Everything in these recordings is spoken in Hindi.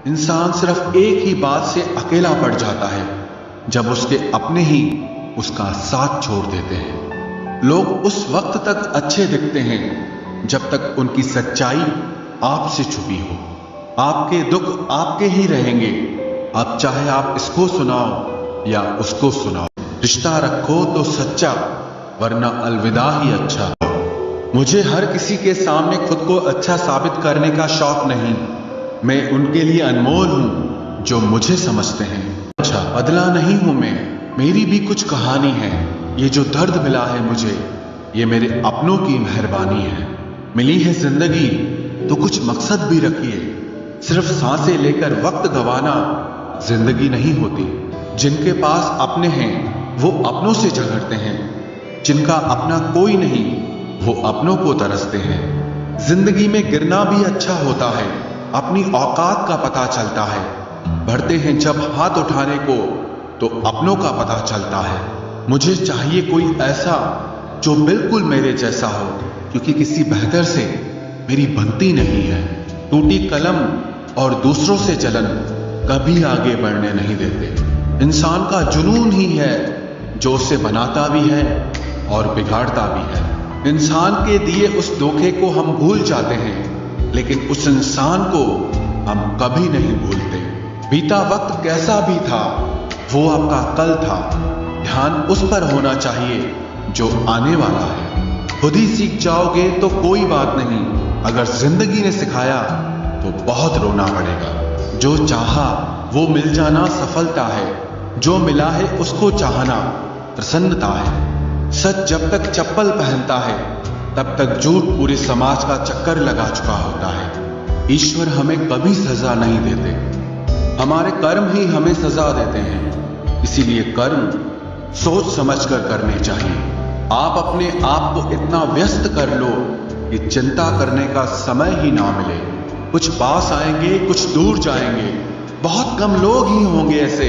इंसान सिर्फ एक ही बात से अकेला पड़ जाता है, जब उसके अपने ही उसका साथ छोड़ देते हैं। लोग उस वक्त तक अच्छे दिखते हैं जब तक उनकी सच्चाई आपसे छुपी हो। आपके दुख आपके ही रहेंगे, अब चाहे आप इसको सुनाओ या उसको सुनाओ। रिश्ता रखो तो सच्चा, वरना अलविदा ही अच्छा। मुझे हर किसी के सामने खुद को अच्छा साबित करने का शौक नहीं। मैं उनके लिए अनमोल हूं जो मुझे समझते हैं। अच्छा बदला नहीं हूं मैं, मेरी भी कुछ कहानी है। ये जो दर्द मिला है मुझे, ये मेरे अपनों की मेहरबानी है। मिली है जिंदगी तो कुछ मकसद भी रखिए। सिर्फ सांसें लेकर वक्त गंवाना जिंदगी नहीं होती। जिनके पास अपने हैं वो अपनों से झगड़ते हैं, जिनका अपना कोई नहीं वो अपनों को तरसते हैं। जिंदगी में गिरना भी अच्छा होता है, अपनी औकात का पता चलता है। बढ़ते हैं जब हाथ उठाने को तो अपनों का पता चलता है। मुझे चाहिए कोई ऐसा जो बिल्कुल मेरे जैसा हो, क्योंकि किसी बेहतर से मेरी बनती नहीं है। टूटी कलम और दूसरों से जलन कभी आगे बढ़ने नहीं देते। इंसान का जुनून ही है जो उसे बनाता भी है और बिगाड़ता भी है। इंसान के दिए उस धोखे को हम भूल जाते हैं, लेकिन उस इंसान को हम कभी नहीं भूलते। बीता वक्त कैसा भी था, वो आपका कल था। ध्यान उस पर होना चाहिए जो आने वाला है। खुद ही सीख जाओगे तो कोई बात नहीं, अगर जिंदगी ने सिखाया तो बहुत रोना पड़ेगा। जो चाहा वो मिल जाना सफलता है, जो मिला है उसको चाहना प्रसन्नता है। सच जब तक चप्पल पहनता है तब तक झूठ पूरे समाज का चक्कर लगा चुका होता है। ईश्वर हमें कभी सजा नहीं देते, हमारे कर्म ही हमें सजा देते हैं। इसीलिए कर्म सोच समझकर करने चाहिए। आप अपने आप को इतना व्यस्त कर लो कि चिंता करने का समय ही ना मिले। कुछ पास आएंगे, कुछ दूर जाएंगे। बहुत कम लोग ही होंगे ऐसे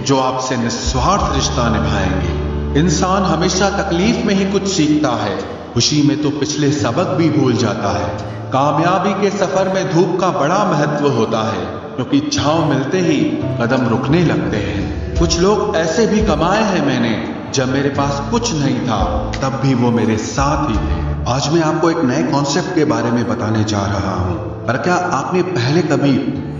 जो आपसे निस्वार्थ रिश्ता निभाएंगे। इंसान हमेशा तकलीफ में ही कुछ सीखता है, खुशी में तो पिछले सबक भी भूल जाता है। कामयाबी के सफर में धूप का बड़ा महत्व होता है, क्योंकि छांव मिलते ही कदम रुकने लगते हैं। कुछ लोग ऐसे भी कमाए हैं मैंने, जब मेरे पास कुछ नहीं था तब भी वो मेरे साथ ही थे। आज मैं आपको एक नए कॉन्सेप्ट के बारे में बताने जा रहा हूं। पर क्या आपने पहले कभी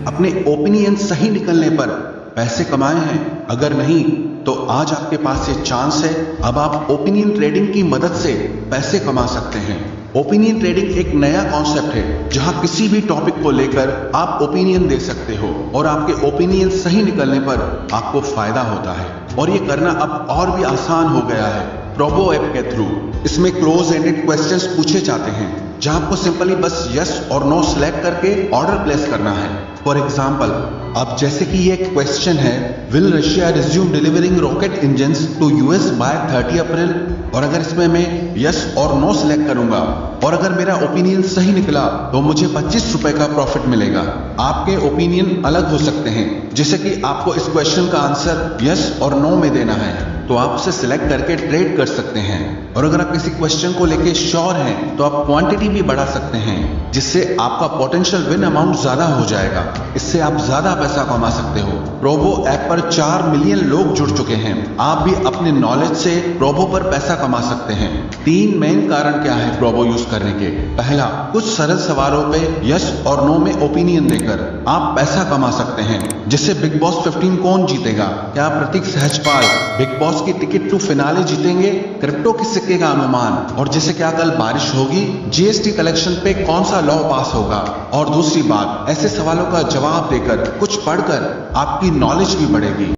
अपने ओपिनियन सही निकलने पर पैसे कमाए हैं? अगर नहीं तो आज आपके पास ये चांस है। अब आप ओपिनियन ट्रेडिंग की मदद से पैसे कमा सकते हैं। ओपिनियन ट्रेडिंग एक नया कॉन्सेप्ट है, जहां किसी भी टॉपिक को लेकर आप ओपिनियन दे सकते हो और आपके ओपिनियन सही निकलने पर आपको फायदा होता है। और ये करना अब और भी आसान हो गया है प्रोबो ऐप के थ्रू। इसमें क्लोज एंडेड क्वेश्चंस पूछे जाते हैं, जहां आपको सिंपली बस यस और नो सेलेक्ट करके ऑर्डर प्लेस करना है। फॉर एग्जाम्पल, अब जैसे कि ये क्वेश्चन है, will Russia resume delivering rocket engines to US by 30 April? और अगर इसमें मैं यस और नो सेलेक्ट करूंगा और अगर मेरा ओपिनियन सही निकला तो मुझे 25 रुपए का प्रॉफिट मिलेगा। आपके ओपिनियन अलग हो सकते हैं, जैसे कि आपको इस क्वेश्चन का आंसर यस और नो में देना है, तो आप उसे सिलेक्ट करके ट्रेड कर सकते हैं। और अगर आप किसी क्वेश्चन को लेके श्योर हैं तो आप क्वांटिटी भी बढ़ा सकते हैं, जिससे आपका पोटेंशियल विन अमाउंट ज्यादा हो जाएगा। इससे आप ज्यादा पैसा कमा सकते हो। प्रोबो ऐप पर 4 मिलियन लोग जुड़ चुके हैं। आप भी अपने नॉलेज से प्रोबो पर पैसा कमा सकते हैं। 3 मेन कारण क्या है प्रोबो यूज करने के? पहला, कुछ सरल सवालों पे यस और नो में ओपिनियन देकर आप पैसा कमा सकते हैं। जैसे बिग बॉस 15 कौन जीतेगा? क्या प्रतीक सहजपाल बिग बॉस की टिकट टू फिनाले जीतेंगे? क्रिप्टो के सिक्के का अनुमान। और जैसे क्या कल बारिश होगी? जीएसटी कलेक्शन पे कौन सा लॉ पास होगा? और दूसरी बात, ऐसे सवालों का जवाब देकर कुछ पढ़कर आपकी नॉलेज भी बढ़ेगी।